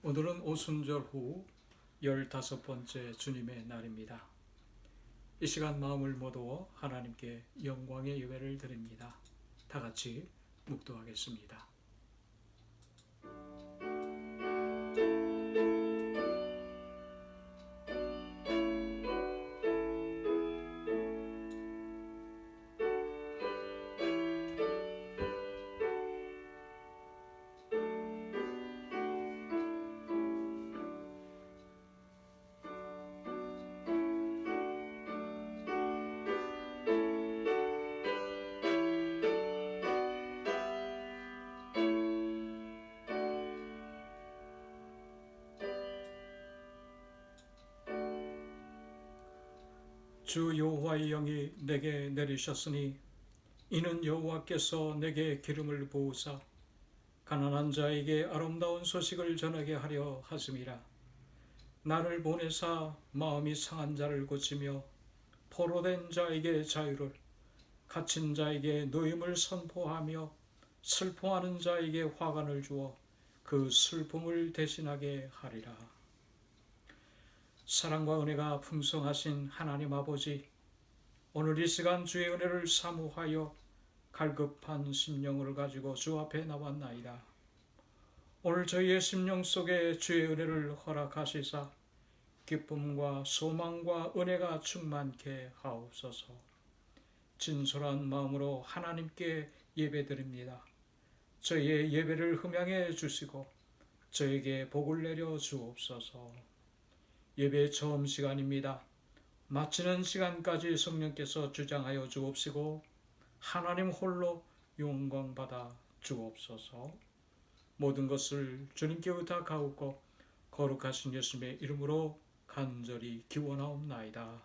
오늘은 오순절 후 15번째 주님의 날입니다. 이 시간 마음을 모두어 하나님께 영광의 예배를 드립니다. 다 같이 묵도하겠습니다. 주 여호와의 영이 내게 내리셨으니 이는 여호와께서 내게 기름을 부으사 가난한 자에게 아름다운 소식을 전하게 하려 하심이라. 나를 보내사 마음이 상한 자를 고치며 포로된 자에게 자유를, 갇힌 자에게 노임을 선포하며 슬퍼하는 자에게 화관을 주어 그 슬픔을 대신하게 하리라. 사랑과 은혜가 풍성하신 하나님 아버지, 오늘 이 시간 주의 은혜를 사모하여 갈급한 심령을 가지고 주 앞에 나왔나이다. 오늘 저희의 심령 속에 주의 은혜를 허락하시사 기쁨과 소망과 은혜가 충만케 하옵소서. 진솔한 마음으로 하나님께 예배드립니다. 저희의 예배를 흠양해 주시고 저에게 복을 내려 주옵소서. 예배 처음 시간입니다. 마치는 시간까지 성령께서 주장하여 주옵시고 하나님 홀로 영광받아 주옵소서. 모든 것을 주님께 의탁하옵고 거룩하신 예수님의 이름으로 간절히 기원하옵나이다.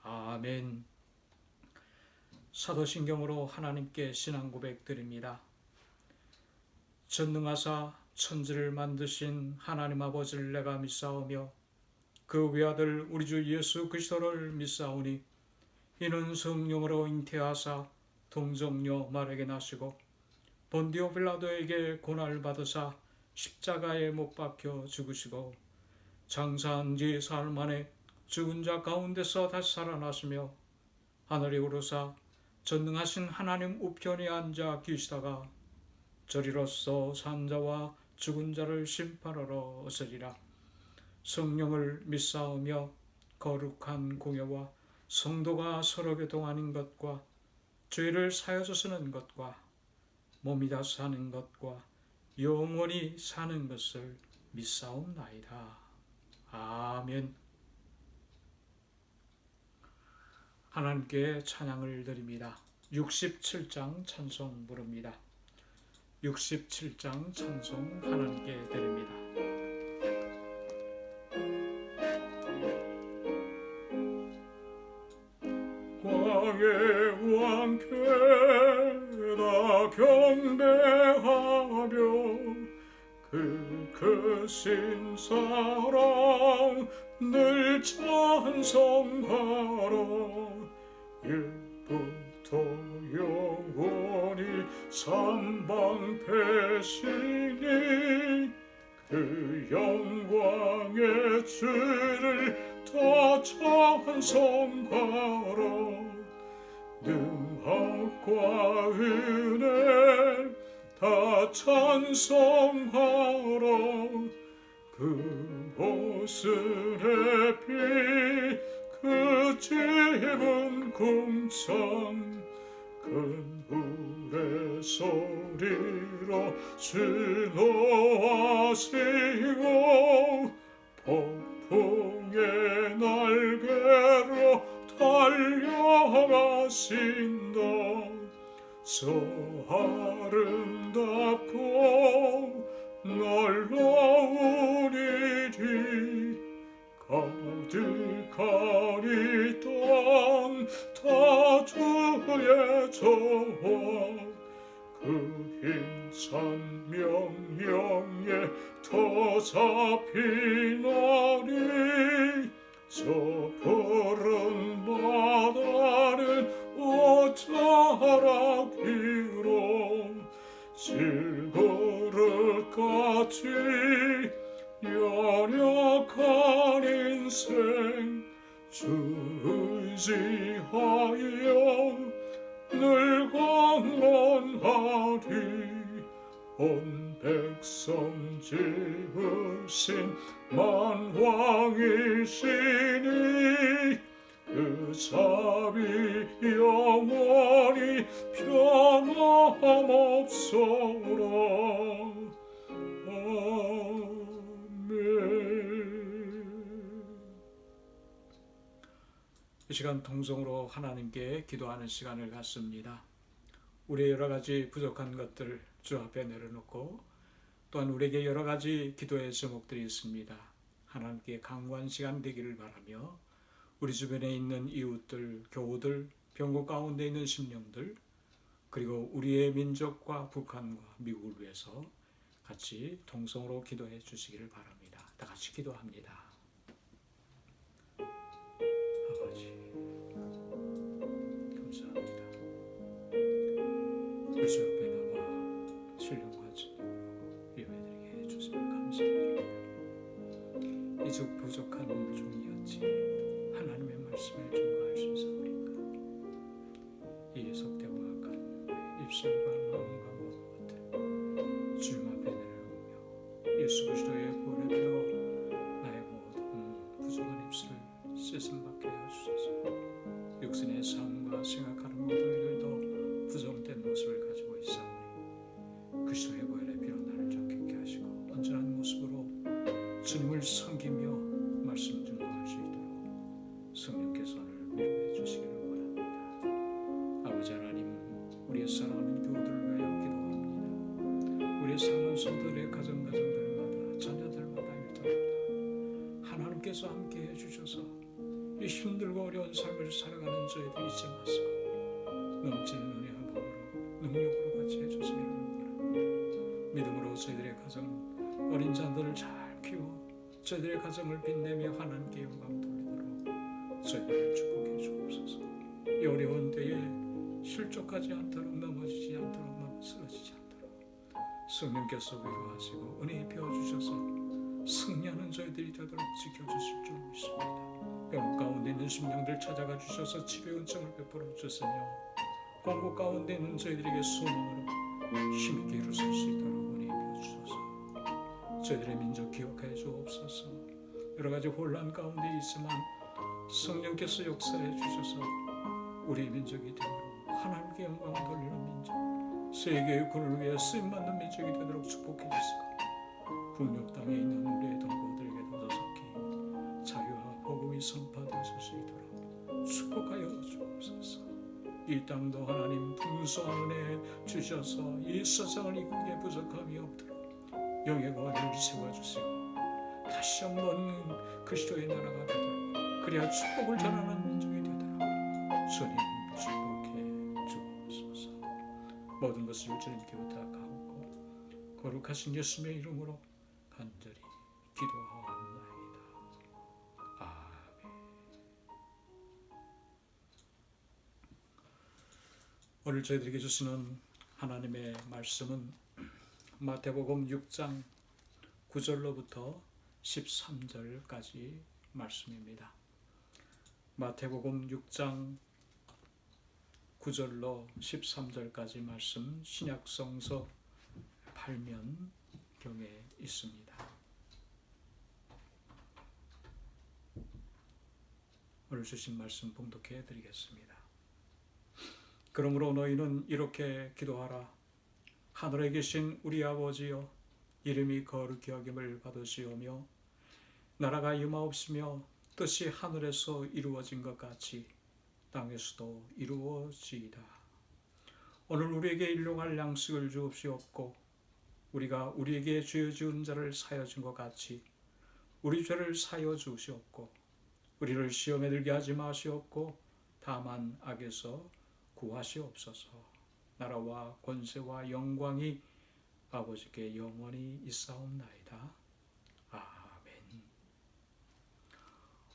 아멘. 사도신경으로 하나님께 신앙 고백 드립니다. 전능하사 천지를 만드신 하나님 아버지를 내가 믿사오며 그 외아들 우리 주 예수 그리스도를 믿사오니 이는 성령으로 잉태하사 동정녀 마리아에게 나시고 본디오 빌라도에게 고난을 받으사 십자가에 못 박혀 죽으시고 장사한 지 사흘 만에 죽은 자 가운데서 다시 살아나시며 하늘에 오르사 전능하신 하나님 우편에 앉아 계시다가 저리로서 산 자와 죽은 자를 심판하러 오시리라. 성령을 믿사오며 거룩한 공예와 성도가 서로 교통하는 것과 죄를 사여 주시는 것과 몸이 다 사는 것과 영원히 사는 것을 믿사옵나이다. 아멘. 하나님께 찬양을 드립니다. 67장 찬송 부릅니다. 67장 찬송 하나님께 드립니다. 광의 왕께다 경배하며 그 크신 사랑 늘 찬송하라. 옛부터 영원히 삼방패시니 그 영광의 주를 다 찬송하라. 능력과 은혜 다 찬송하라. 그 옷은 햇빛 그 집은 궁창 큰 불의 소리로 진노하시고 폭풍의 날개로 달려가신다. 저 아름답고 놀라운 일이 가득하니 땅 다 주의 저와 그 힘찬 명령에 더 잡히나니 저 푸른 바다는 어쩌라기로 질그릇같이 연약한 인생 주의하여 늘 강건하리. 온 백성 지으신 만왕이시니 그 자비 영원히 변함없소라. 아멘. 이 시간 통성으로 하나님께 기도하는 시간을 갖습니다. 우리의 여러 가지 부족한 것들 주 앞에 내려놓고 또한 우리에게 여러 가지 기도의 제목들이 있습니다. 하나님께 강구한 시간 되기를 바라며 우리 주변에 있는 이웃들, 교우들, 병고 가운데 있는 심령들, 그리고 우리의 민족과 북한과 미국을 위해서 같이 통성으로 기도해 주시기를 바랍니다. 다 같이 기도합니다. 아버지, 감사합니다. 우리 주 앞에 나와 신령과 진정으로 예배드리게 해주시면 감사합니다. 이적 부족한 종이었지 하나님의 말씀을 증거할 수 있사오리까. 이 속되고 악한 입술과 마음과 몸 같은 주님 앞에 내려오며 예수 그리스도의 보혈에 빌어 나의 모든 부족한 입술을 씻음받게 하옵소서. 육신의 삶과 생각하는 모든 일도 부정된 모습을 가지고 있사오니 그리스도의 보혈에 빌어 나를 정케케 하시고 온전한 모습으로 주님을 섬기며 말씀 증거할 수 있도록 성령께서 오늘 위로해 주시기를 원합니다. 아버지 하나님, 우리의 사랑하는 교우들을 위하여 기도합니다. 우리의 사랑하는 성도들의 가정들마다 자녀들마다 일터마다 하나님께서 함께해 주셔서 이 힘들고 어려운 삶을 살아가는 저희들 잊지 마시고 넘치는 은혜와 복으로 능력으로 같이 해주시기를 원합니다. 믿음으로 저희들의 가정 어린 자들을 잘 키워 저희들의 가정을 빛내며 하나님께 영광 돌리도록 저희들을 축복해 주옵소서. 이 어려운 때에 실족하지 않도록 넘어지지 않도록 쓰러지지 않도록 성령께서 위로하시고 은혜 베어주셔서 승리하는 저희들이 되도록 지켜주실 줄 믿습니다. 병 가운데 있는 심령들 찾아가 주셔서 치료의 은총을 베풀어 주시며 공고 가운데 있는 저희들에게 소망으로 힘있게 일어설 수 있도록 은혜 베어주셔서 저희들의 민족 기억해 주옵소서. 여러 가지 혼란 가운데 있지만 성령께서 역사해 주셔서 우리 민족이 되도록 하나님께 영광을 돌리는 민족, 세계의 군을 위해 쓰임받는 민족이 되도록 축복해 주시고 북녘 땅에 있는 우리의 동포들에게도 조속히 자유와 복음이 선포될 수 있도록 축복하여 주옵소서. 이 땅도 하나님 풍성한 은혜 주셔서 이 세상을 이기기에 부족함이 없도록 영의 권위를 세워주시고 다시 한번 그리스도의 나라가 되도록 그래야 축복을 전하는 민족이 되도록 주님 축복해 주옵소서. 모든 것을 주님께 부탁하고 거룩하신 예수님의 이름으로 간절히 기도하옵나이다. 아멘. 오늘 저희들에게 주시는 하나님의 말씀은 마태복음 6장 9절로부터 13절까지 말씀입니다. 마태복음 6장 9절로 13절까지 말씀 신약성서 8면경에 있습니다. 오늘 주신 말씀 봉독해 드리겠습니다. 그러므로 너희는 이렇게 기도하라. 하늘에 계신 우리 아버지여, 이름이 거룩히 여김을 받으시오며 나라가 임하옵시며 뜻이 하늘에서 이루어진 것 같이 땅에서도 이루어지이다. 오늘 우리에게 일용할 양식을 주옵시옵고 우리가 우리에게 죄 지은 자를 사여 준 것 같이 우리 죄를 사여 주시옵고 우리를 시험에 들게 하지 마시옵고 다만 악에서 구하시옵소서. 나라와 권세와 영광이 아버지께 영원히 있사옵나이다. 아멘.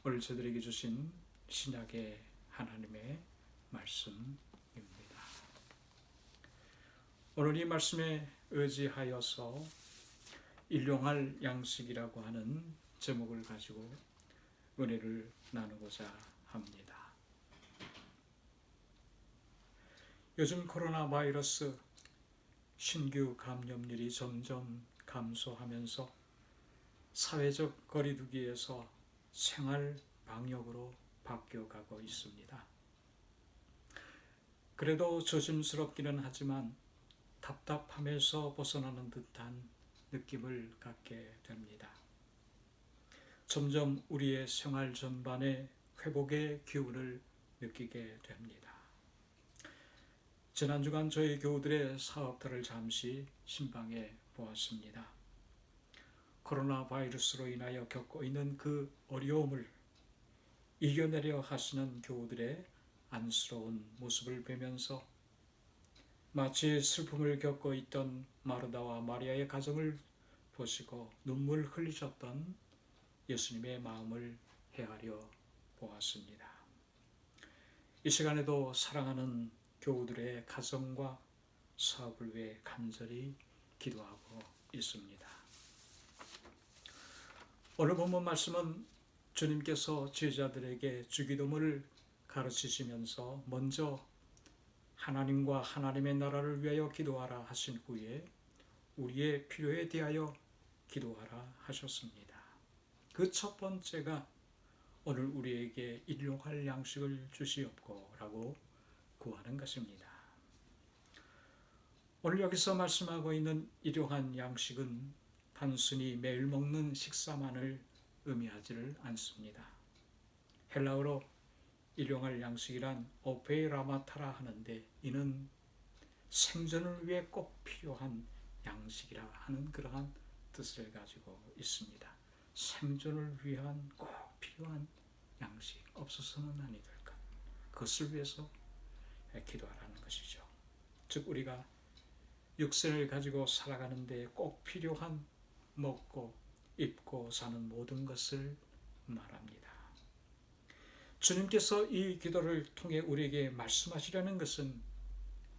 오늘 저들에게 주신 신약의 하나님의 말씀입니다. 오늘 이 말씀에 의지하여서 일용할 양식이라고 하는 제목을 가지고 은혜를 나누고자 합니다. 요즘 코로나 바이러스 신규 감염률이 점점 감소하면서 사회적 거리두기에서 생활 방역으로 바뀌어가고 있습니다. 그래도 조심스럽기는 하지만 답답함에서 벗어나는 듯한 느낌을 갖게 됩니다. 점점 우리의 생활 전반에 회복의 기운을 느끼게 됩니다. 지난 주간 저희 교우들의 사업들을 잠시 신방해 보았습니다. 코로나 바이러스로 인하여 겪고 있는 그 어려움을 이겨내려 하시는 교우들의 안쓰러운 모습을 보면서 마치 슬픔을 겪고 있던 마르다와 마리아의 가정을 보시고 눈물 흘리셨던 예수님의 마음을 헤아려 보았습니다. 이 시간에도 사랑하는 교우들의 가정과 사업을 위해 간절히 기도하고 있습니다. 오늘 본문 말씀은 주님께서 제자들에게 주기도문을 가르치시면서 먼저 하나님과 하나님의 나라를 위하여 기도하라 하신 후에 우리의 필요에 대하여 기도하라 하셨습니다. 그 첫 번째가 오늘 우리에게 일용할 양식을 주시옵고 라고 구하는 것입니다. 오늘 여기서 말씀하고 있는 일용한 양식은 단순히 매일 먹는 식사만을 의미하지를 않습니다. 헬라어로 일용할 양식이란 오페이라마타라 하는데 이는 생존을 위해 꼭 필요한 양식이라 하는 그러한 뜻을 가지고 있습니다. 생존을 위한 꼭 필요한 양식 없어서는 아니 될 것. 그것을 위해서 기도하라는 것이죠. 즉 우리가 육신을 가지고 살아가는데 꼭 필요한 먹고 입고 사는 모든 것을 말합니다. 주님께서 이 기도를 통해 우리에게 말씀하시려는 것은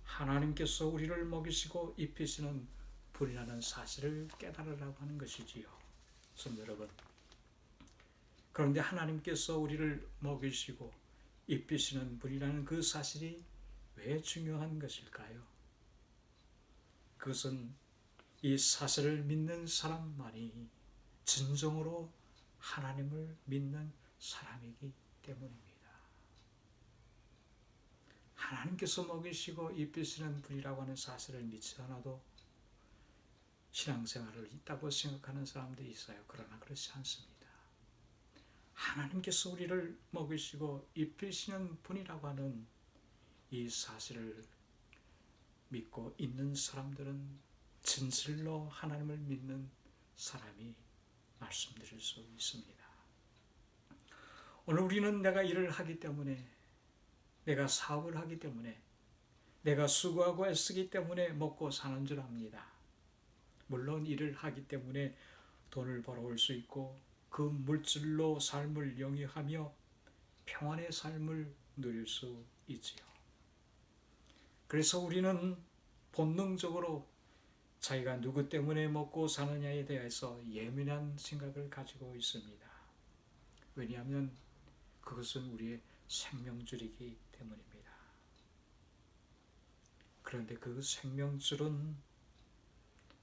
하나님께서 우리를 먹이시고 입히시는 분이라는 사실을 깨달으라고 하는 것이지요. 성도 여러분, 그런데 하나님께서 우리를 먹이시고 입히시는 분이라는 그 사실이 왜 중요한 것일까요? 그것은 이 사실을 믿는 사람만이 진정으로 하나님을 믿는 사람이기 때문입니다. 하나님께서 먹이시고 입히시는 분이라고 하는 사실을 믿지 않아도 신앙생활을 있다고 생각하는 사람들이 있어요. 그러나 그렇지 않습니다. 하나님께서 우리를 먹이시고 입히시는 분이라고 하는 이 사실을 믿고 있는 사람들은 진실로 하나님을 믿는 사람이 말씀드릴 수 있습니다. 오늘 우리는 내가 일을 하기 때문에, 내가 사업을 하기 때문에, 내가 수고하고 애쓰기 때문에 먹고 사는 줄 압니다. 물론 일을 하기 때문에 돈을 벌어올 수 있고 그 물질로 삶을 영위하며 평안의 삶을 누릴 수 있지요. 그래서 우리는 본능적으로 자기가 누구 때문에 먹고 사느냐에 대해서 예민한 생각을 가지고 있습니다. 왜냐하면 그것은 우리의 생명줄이기 때문입니다. 그런데 그 생명줄은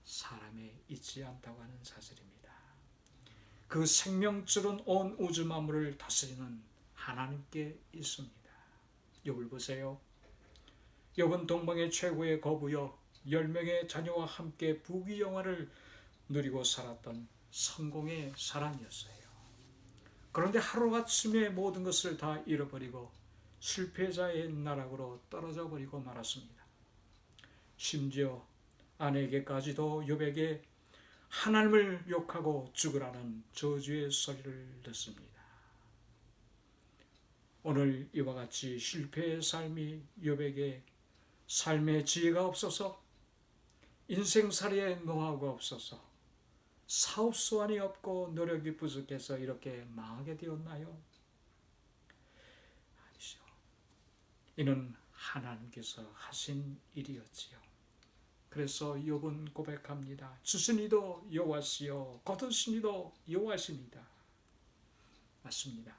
사람에 있지 않다고 하는 사실입니다. 그 생명줄은 온 우주 만물을 다스리는 하나님께 있습니다. 욥을 보세요. 욥은 동방의 최고의 거부여 10명의 자녀와 함께 부귀영화를 누리고 살았던 성공의 사람이었어요. 그런데 하루아침에 모든 것을 다 잃어버리고 실패자의 나락으로 떨어져 버리고 말았습니다. 심지어 아내에게까지도 욥에게 하나님을 욕하고 죽으라는 저주의 소리를 듣습니다. 오늘 이와 같이 실패의 삶이 욥에게 삶의 지혜가 없어서, 인생살이에 노하우가 없어서, 사업수완이 없고 노력이 부족해서 이렇게 망하게 되었나요? 아니죠. 이는 하나님께서 하신 일이었지요. 그래서 욥은 고백합니다. 주시니도 여호와시요 거두시니도 여호와시니다. 맞습니다.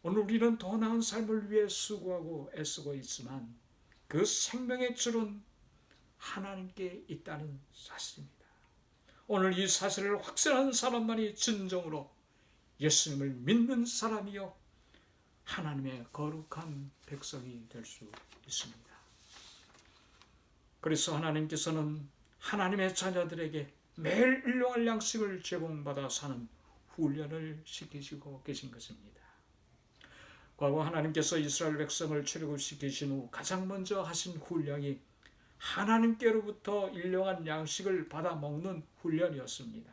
오늘 우리는 더 나은 삶을 위해 수고하고 애쓰고 있지만 그 생명의 줄은 하나님께 있다는 사실입니다. 오늘 이 사실을 확신하는 사람만이 진정으로 예수님을 믿는 사람이요 하나님의 거룩한 백성이 될 수 있습니다. 그래서 하나님께서는 하나님의 자녀들에게 매일 일용할 양식을 제공받아 사는 훈련을 시키시고 계신 것입니다. 과거 하나님께서 이스라엘 백성을 출애굽시키신 후 가장 먼저 하신 훈련이 하나님께로부터 일용한 양식을 받아 먹는 훈련이었습니다.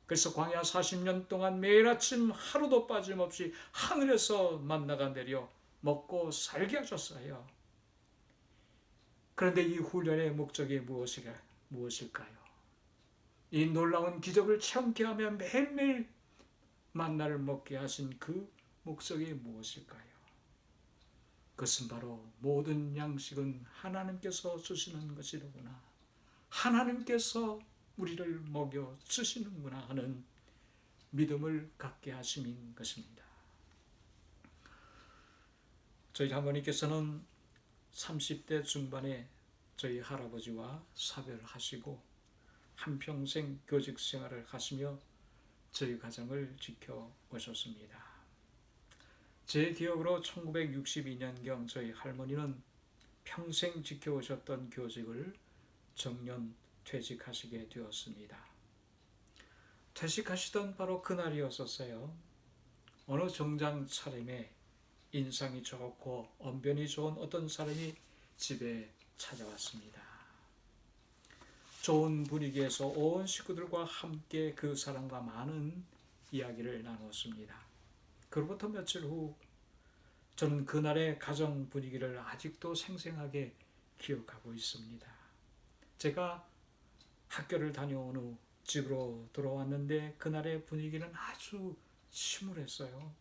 그래서 광야 40년 동안 매일 아침 하루도 빠짐없이 하늘에서 만나가 내려 먹고 살게 하셨어요. 그런데 이 훈련의 목적이 무엇일까요? 이 놀라운 기적을 체험케 하며 매일매일 만나를 먹게 하신 그 목적이 무엇일까요? 그것은 바로 모든 양식은 하나님께서 주시는 것이로구나. 하나님께서 우리를 먹여 주시는구나 하는 믿음을 갖게 하심인 것입니다. 저희 할머니께서는 30대 중반에 저희 할아버지와 사별하시고 한평생 교직 생활을 하시며 저희 가정을 지켜오셨습니다. 제 기억으로 1962년경 저희 할머니는 평생 지켜오셨던 교직을 정년 퇴직하시게 되었습니다. 퇴직하시던 바로 그날이었었어요. 어느 정장 차림에 인상이 좋고 언변이 좋은 어떤 사람이 집에 찾아왔습니다. 좋은 분위기에서 온 식구들과 함께 그 사람과 많은 이야기를 나눴습니다. 그로부터 며칠 후 저는 그날의 가정 분위기를 아직도 생생하게 기억하고 있습니다. 제가 학교를 다녀온 후 집으로 돌아왔는데 그날의 분위기는 아주 침울했어요.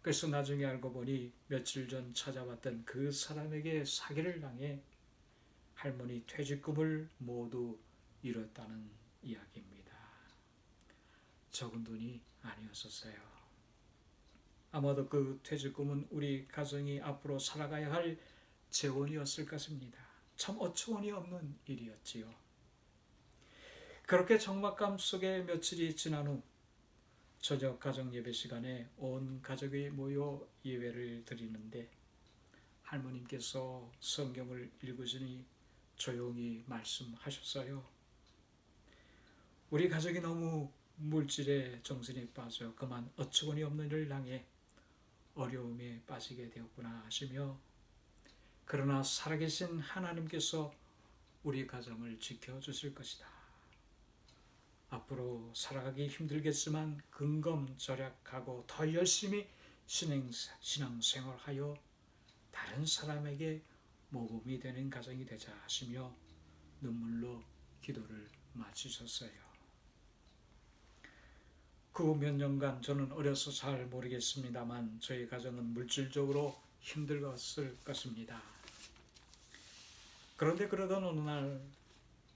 그래서 나중에 알고 보니 며칠 전 찾아왔던 그 사람에게 사기를 당해 할머니 퇴직금을 모두 잃었다는 이야기입니다. 적은 돈이 아니었었어요. 아마도 그 퇴직금은 우리 가정이 앞으로 살아가야 할 재원이었을 것입니다. 참 어처구니 없는 일이었지요. 그렇게 적막감 속에 며칠이 지난 후 저녁 가정 예배 시간에 온 가족이 모여 예배를 드리는데 할머님께서 성경을 읽으시니 조용히 말씀하셨어요. 우리 가족이 너무 물질에 정신이 빠져 그만 어처구니 없는 일을 당해 어려움에 빠지게 되었구나 하시며 그러나 살아계신 하나님께서 우리 가정을 지켜주실 것이다. 앞으로 살아가기 힘들겠지만 근검절약하고 더 열심히 신앙생활하여 다른 사람에게 모범이 되는 가정이 되자 하시며 눈물로 기도를 마치셨어요. 그 몇 년간 저는 어려서 잘 모르겠습니다만 저희 가정은 물질적으로 힘들었을 것입니다. 그런데 그러던 어느 날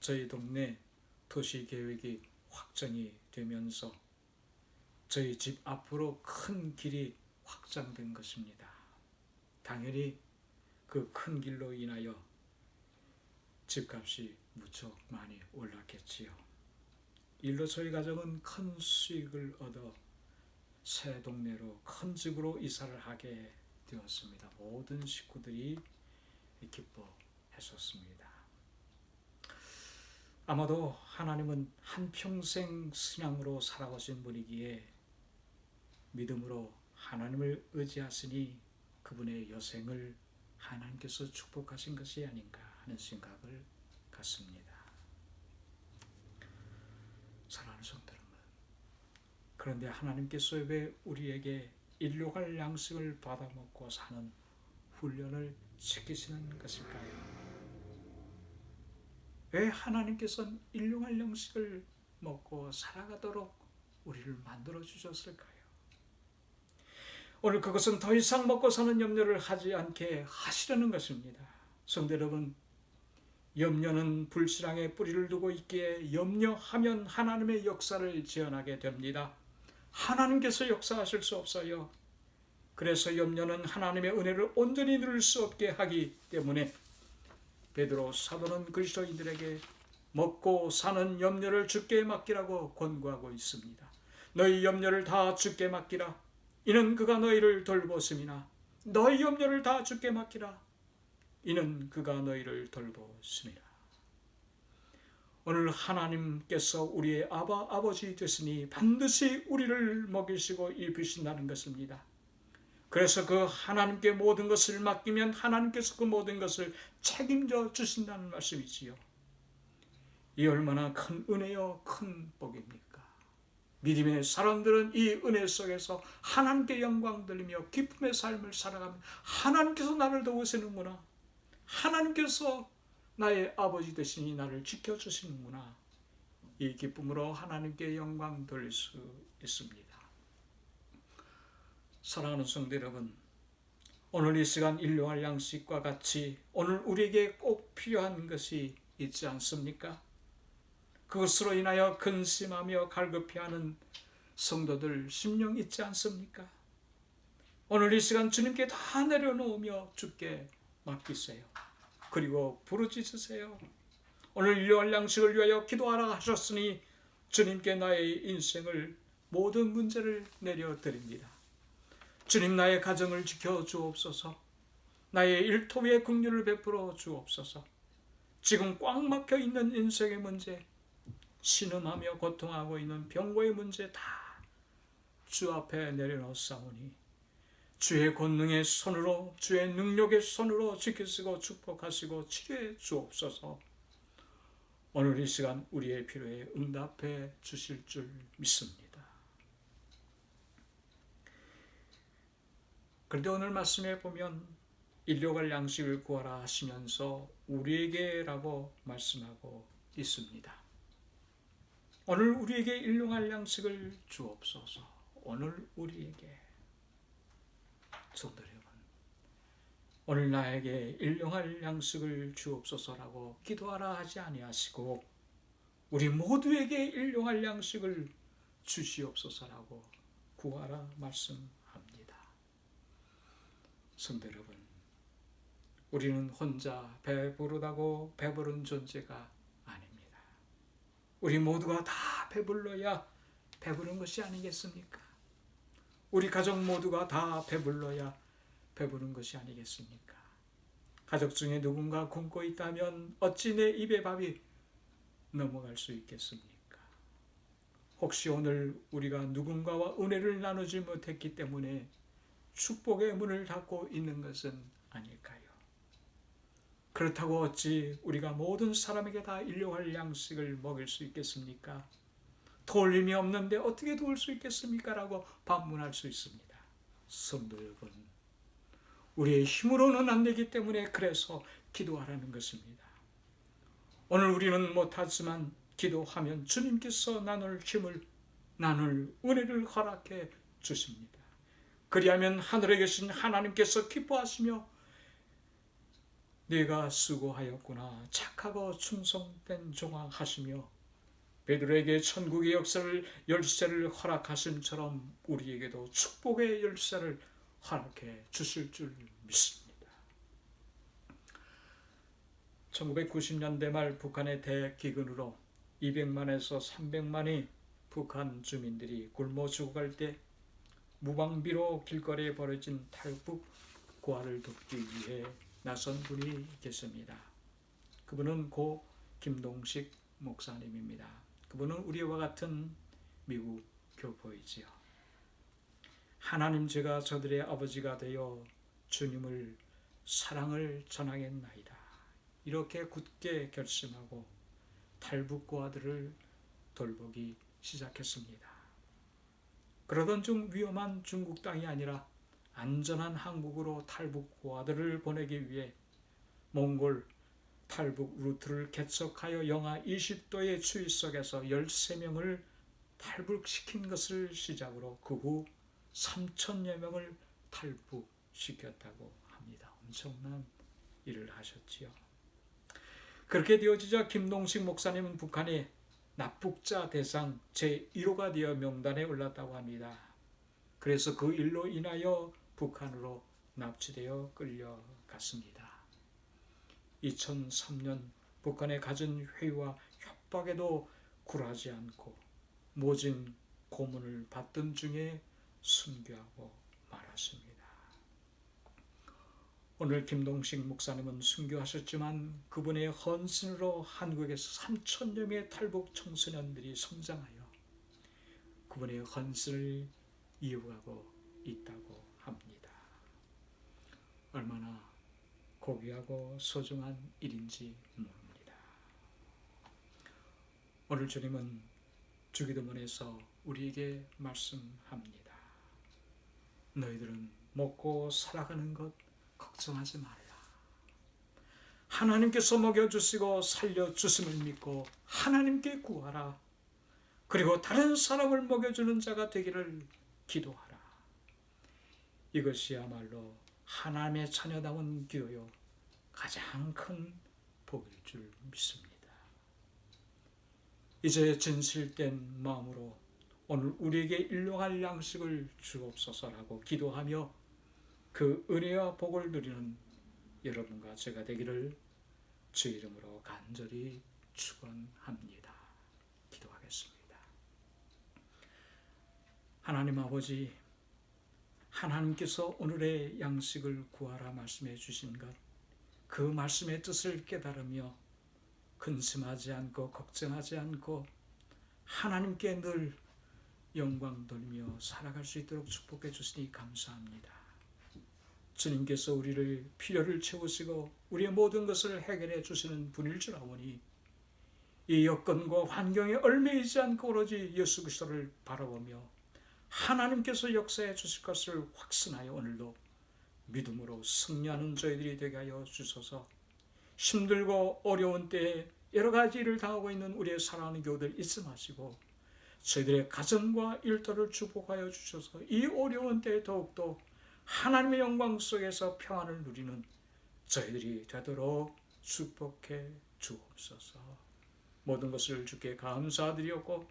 저희 동네 도시계획이 확정이 되면서 저희 집 앞으로 큰 길이 확장된 것입니다. 당연히 그 큰 길로 인하여 집값이 무척 많이 올랐겠지요. 일로 저희 가정은 큰 수익을 얻어 새 동네로 큰 집으로 이사를 하게 되었습니다. 모든 식구들이 기뻐했었습니다. 아마도 하나님은 한평생 신앙으로 살아오신 분이기에 믿음으로 하나님을 의지하시니 그분의 여생을 하나님께서 축복하신 것이 아닌가 하는 생각을 갖습니다. 사랑하는 성도 여러분, 그런데 하나님께서 왜 우리에게 일용할 양식을 받아 먹고 사는 훈련을 시키시는 것일까요? 왜 하나님께서는 일용할 양식을 먹고 살아가도록 우리를 만들어 주셨을까요? 오늘 그것은 더 이상 먹고 사는 염려를 하지 않게 하시려는 것입니다. 성도 여러분, 염려는 불신앙에 뿌리를 두고 있기에 염려하면 하나님의 역사를 제한하게 됩니다. 하나님께서 역사하실 수 없어요. 그래서 염려는 하나님의 은혜를 온전히 누릴 수 없게 하기 때문에 베드로 사도는 그리스도인들에게 먹고 사는 염려를 주께 맡기라고 권고하고 있습니다. 너희 염려를 다 주께 맡기라. 이는 그가 너희를 돌보심이나 너희 염려를 다 주께 맡기라. 이는 그가 너희를 돌보심이라. 오늘 하나님께서 우리의 아버지 되시니 반드시 우리를 먹이시고 입히신다는 것입니다. 그래서 그 하나님께 모든 것을 맡기면 하나님께서 그 모든 것을 책임져 주신다는 말씀이지요. 이 얼마나 큰 은혜요, 큰 복입니까? 믿음의 사람들은 이 은혜 속에서 하나님께 영광 돌리며 기쁨의 삶을 살아가며 하나님께서 나를 도우시는구나, 하나님께서 나의 아버지 되시니 나를 지켜주시는구나, 이 기쁨으로 하나님께 영광 돌릴 수 있습니다. 사랑하는 성도 여러분, 오늘 이 시간 일용할 양식과 같이 오늘 우리에게 꼭 필요한 것이 있지 않습니까? 그것으로 인하여 근심하며 갈급해하는 성도들 심령 있지 않습니까? 오늘 이 시간 주님께 다 내려놓으며 주께 맡기세요. 그리고 부르짖으세요. 오늘 일용할 양식을 위하여 기도하라 하셨으니 주님께 나의 인생을 모든 문제를 내려드립니다. 주님, 나의 가정을 지켜 주옵소서. 나의 일터에 긍휼을 베풀어 주옵소서. 지금 꽉 막혀 있는 인생의 문제, 신음하며 고통하고 있는 병고의 문제 다 주 앞에 내려놓사오니 주의 권능의 손으로, 주의 능력의 손으로 지키시고 축복하시고 치료해 주옵소서. 오늘 이 시간 우리의 필요에 응답해 주실 줄 믿습니다. 그런데 오늘 말씀에 보면 일용할 양식을 구하라 하시면서 우리에게라고 말씀하고 있습니다. 오늘 우리에게 일용할 양식을 주옵소서. 오늘 우리에게. 성도 여러분, 오늘 나에게 일용할 양식을 주옵소서라고 기도하라 하지 아니하시고 우리 모두에게 일용할 양식을 주시옵소서라고 구하라 말씀합니다. 성도 여러분, 우리는 혼자 배부르다고 배부른 존재가 아닙니다. 우리 모두가 다 배불러야 배부른 것이 아니겠습니까? 우리 가족 모두가 다 배불러야 배부른 것이 아니겠습니까? 가족 중에 누군가 굶고 있다면 어찌 내 입에 밥이 넘어갈 수 있겠습니까? 혹시 오늘 우리가 누군가와 은혜를 나누지 못했기 때문에 축복의 문을 닫고 있는 것은 아닐까요? 그렇다고 어찌 우리가 모든 사람에게 다 일용할 양식을 먹일 수 있겠습니까? 도울 힘이 없는데 어떻게 도울 수 있겠습니까? 라고 반문할 수 있습니다. 성도 여러분, 우리의 힘으로는 안 되기 때문에 그래서 기도하라는 것입니다. 오늘 우리는 못하지만 기도하면 주님께서 나눌 힘을, 나눌 은혜를 허락해 주십니다. 그리하면 하늘에 계신 하나님께서 기뻐하시며 네가 수고하였구나, 착하고 충성된 종아 하시며 베드로에게 천국의 열쇠를 허락하심처럼 우리에게도 축복의 열쇠를 허락해 주실 줄 믿습니다. 1990년대 말 북한의 대기근으로 200만에서 300만의 북한 주민들이 굶어 죽어갈 때 무방비로 길거리에 벌어진 탈북 고아를 돕기 위해 나선 분이 계십니다. 그분은 고 김동식 목사님입니다. 그분은 우리와 같은 미국 교포이지요. 하나님, 제가 저들의 아버지가 되어 주님을 사랑을 전하겠나이다, 이렇게 굳게 결심하고 탈북 고아들을 돌보기 시작했습니다. 그러던 중 위험한 중국 땅이 아니라 안전한 한국으로 탈북 고아들을 보내기 위해 몽골 탈북 루트를 개척하여 영하 20도의 추위 속에서 13명을 탈북시킨 것을 시작으로 그 후 3,000여 명을 탈북시켰다고 합니다. 엄청난 일을 하셨지요. 그렇게 되어지자 김동식 목사님은 북한의 납북자 대상 제1호가 되어 명단에 올랐다고 합니다. 그래서 그 일로 인하여 북한으로 납치되어 끌려갔습니다. 2003년 북한의 갖은 회유와 협박에도 굴하지 않고 모진 고문을 받던 중에 순교하고 말았습니다. 오늘 김동식 목사님은 순교하셨지만 그분의 헌신으로 한국에서 3천여 명의 탈북 청소년들이 성장하여 그분의 헌신을 이어가고 있다고 합니다. 얼마나 고귀하고 소중한 일인지 모릅니다. 오늘 주님은 주기도문에서 우리에게 말씀합니다. 너희들은 먹고 살아가는 것 걱정하지 말라. 하나님께서 먹여주시고 살려주심을 믿고 하나님께 구하라. 그리고 다른 사람을 먹여주는 자가 되기를 기도하라. 이것이야말로 하나님의 자녀다운 기도요 가장 큰 복일 줄 믿습니다. 이제 진실된 마음으로 오늘 우리에게 일용할 양식을 주옵소서라고 기도하며 그 은혜와 복을 누리는 여러분과 제가 되기를 주 이름으로 간절히 축원합니다. 기도하겠습니다. 하나님 아버지, 하나님께서 오늘의 양식을 구하라 말씀해 주신 것, 그 말씀의 뜻을 깨달으며 근심하지 않고 걱정하지 않고 하나님께 늘 영광 돌며 살아갈 수 있도록 축복해 주시니 감사합니다. 주님께서 우리를 필요를 채우시고 우리의 모든 것을 해결해 주시는 분일 줄 아오니 이 여건과 환경에 얽매이지 않고 오로지 예수 그리스도를 바라보며 하나님께서 역사해 주실 것을 확신하여 오늘도 믿음으로 승리하는 저희들이 되게 하여 주소서. 힘들고 어려운 때에 여러 가지 일을 당하고 있는 우리의 사랑하는 교우들 잊지 마시고 저희들의 가정과 일터를 축복하여 주셔서 이 어려운 때에 더욱더 하나님의 영광 속에서 평안을 누리는 저희들이 되도록 축복해 주옵소서. 모든 것을 주께 감사드리었고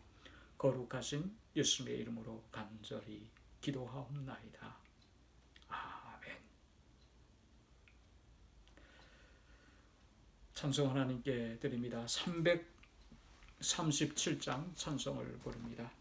거룩하신 예수님의 이름으로 간절히 기도하옵나이다. 아멘. 찬송 하나님께 드립니다. 337장 찬송을 부릅니다.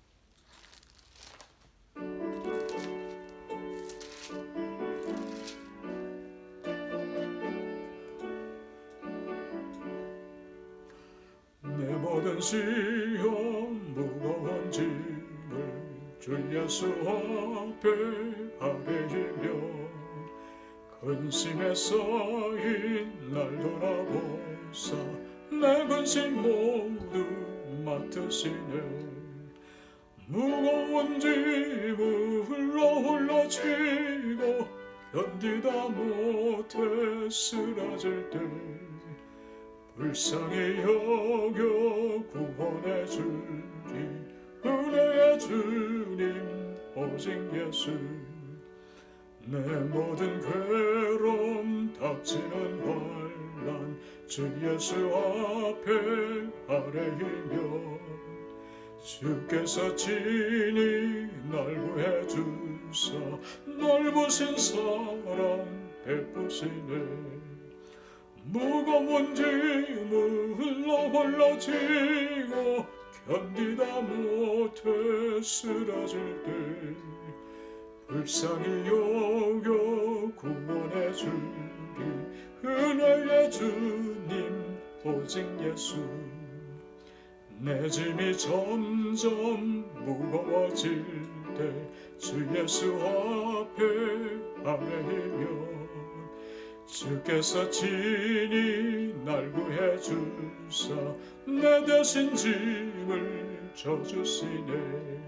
내 모든 시험 무거운 짐을 주 예수 앞에 아뢰이며 근심에 쌓인 날 돌아보사 내 근심 모두 맡으시네. 무거운 짐을 홀로 지고 견디다 못해 쓰러질 때 불쌍히 여겨 구원해 주리 은혜의 주님 오직 예수. 내 모든 괴로움 닥치는 환난 주 예수 앞에 아뢰이며 주께서 친히 날 구해 주사 넓으신 사랑 베푸시네. 무거운 짐을 홀로 지고 견디다 못해 쓰러질 때 불쌍히 여겨 구원해 주리 은혜의 주님 오직 예수. 내 짐이 점점 무거워질 때 주 예수 앞에 아뢰이며 주께서 친히 날 구해 주사 내 대신 짐을 져주시네.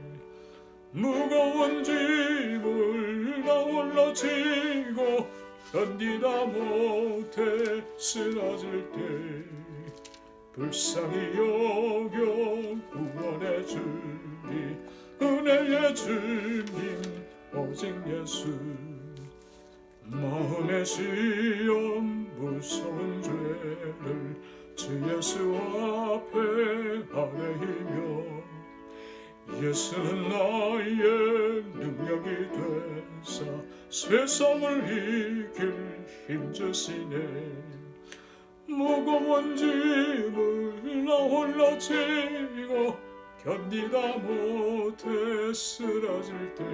무거운 짐을 나 홀로 지고 견디다 못해 쓰러질 때 불쌍히 여겨 구원해 주리 은혜의 주님 오직 예수. 마음의 시험 무서운 죄를 주 예수 앞에 아뢰이며 예수는 나의 능력이 되사 세상을 이길 힘주시네. 무거운 짐을 나 홀로 지고 견디다 못해 쓰러질 때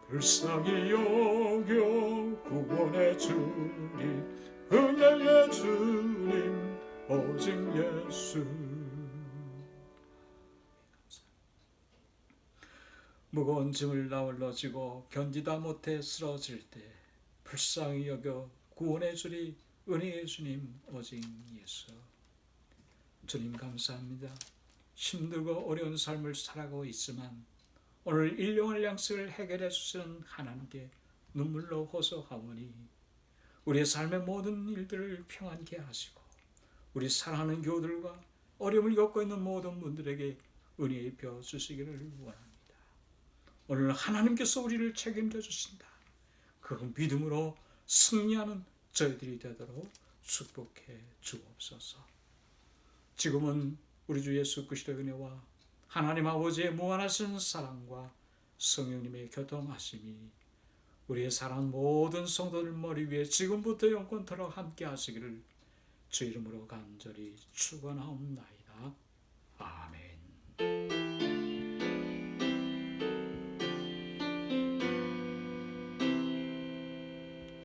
불쌍히 여겨 구원해 주리 은혜의 주님 오직 예수. 무거운 짐을 나 홀로 지고 견디다 못해 쓰러질 때 불쌍히 여겨 구원해 주리 은혜의 주님 오직 예수. 주님 감사합니다. 힘들고 어려운 삶을 살아가고 있지만 오늘 일용할 양식을 해결해 주시는 하나님께 눈물로 호소하오니 우리의 삶의 모든 일들을 평안케 하시고 우리 사랑하는 교우들과 어려움을 겪고 있는 모든 분들에게 은혜 입혀 주시기를 원합니다. 오늘 하나님께서 우리를 책임져 주신다. 그 믿음으로 승리하는 저희들이 되도록 축복해 주옵소서. 지금은 우리 주 예수 그리스도의 은혜와 하나님 아버지의 무한하신 사랑과 성령님의 교통하심이 우리의 사랑하는 모든 성도들 머리 위에 지금부터 영원토록 함께 하시기를 주 이름으로 간절히 축원하옵나이다.